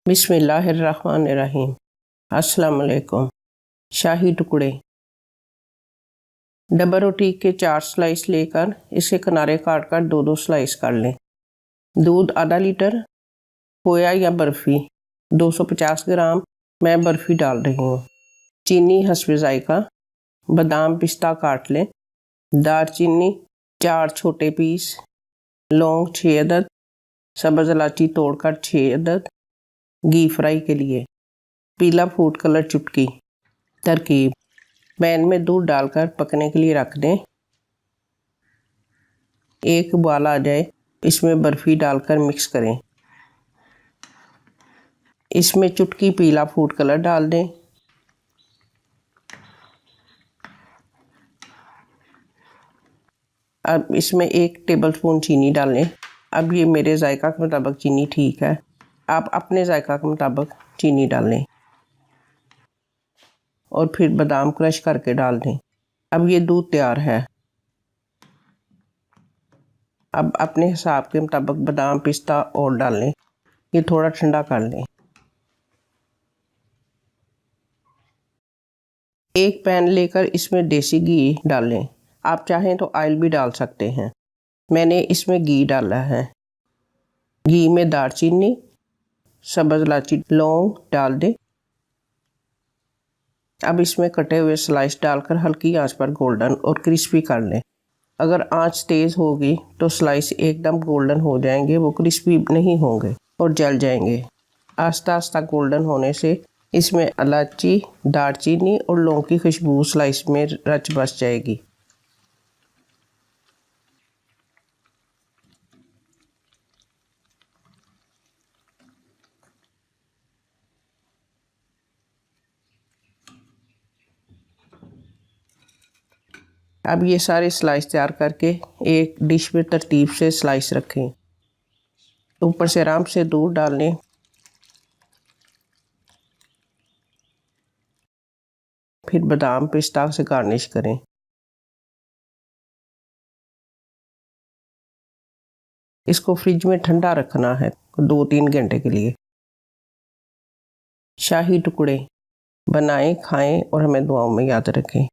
बिस्मिल्लाहिर्रहमानिर्रहीम। अस्सलाम वालेकुम। शाही टुकड़े। डबल रोटी के 4 स्लाइस लेकर इसके किनारे काट कर 2-2 स्लाइस कर लें। दूध आधा लीटर। खोया या बर्फ़ी 250 ग्राम मैं बर्फ़ी डाल रही हूँ। चीनी हस्बे ज़ायक़ा। बादाम पिस्ता काट लें। दालचीनी 4 छोटे पीस। लौंग 6 अदद। सब्ज़ इलायची तोड़कर 6 अदद। घी फ्राई के लिए। पीला फूड कलर चुटकी। तरकीब: पैन में दूध डालकर पकने के लिए रख दें। एक उबाल आ जाए इसमें बर्फ़ी डालकर मिक्स करें। इसमें चुटकी पीला फूड कलर डाल दें। अब इसमें 1 टेबलस्पून चीनी डालें। अब ये मेरे जायका के मुताबिक चीनी ठीक है। आप अपने जायका के मुताबिक चीनी डालें और फिर बादाम क्रश करके डाल दें। अब ये दूध तैयार है। अब अपने हिसाब के मुताबिक बादाम पिस्ता और डालें। ये थोड़ा ठंडा कर लें। एक पैन लेकर इसमें देसी घी डालें। आप चाहें तो ऑयल भी डाल सकते हैं। मैंने इसमें घी डाला है। घी में दालचीनी सब्ज़ इलायची लौंग डाल दें। अब इसमें कटे हुए स्लाइस डालकर हल्की आंच पर गोल्डन और क्रिस्पी कर लें। अगर आंच तेज़ होगी तो स्लाइस एकदम गोल्डन हो जाएंगे, वो क्रिस्पी नहीं होंगे और जल जाएंगे। आस्ता आस्ता गोल्डन होने से इसमें इलायची दालचीनी और लौंग की खुशबू स्लाइस में रच बस जाएगी। अब ये सारे स्लाइस तैयार करके एक डिश में तरतीब से स्लाइस रखें। ऊपर से आराम से दूध डाल लें। फिर बादाम पिस्ता से गार्निश करें। इसको फ्रिज में ठंडा रखना है 2-3 घंटे के लिए। शाही टुकड़े बनाएं, खाएं और हमें दुआओं में याद रखें।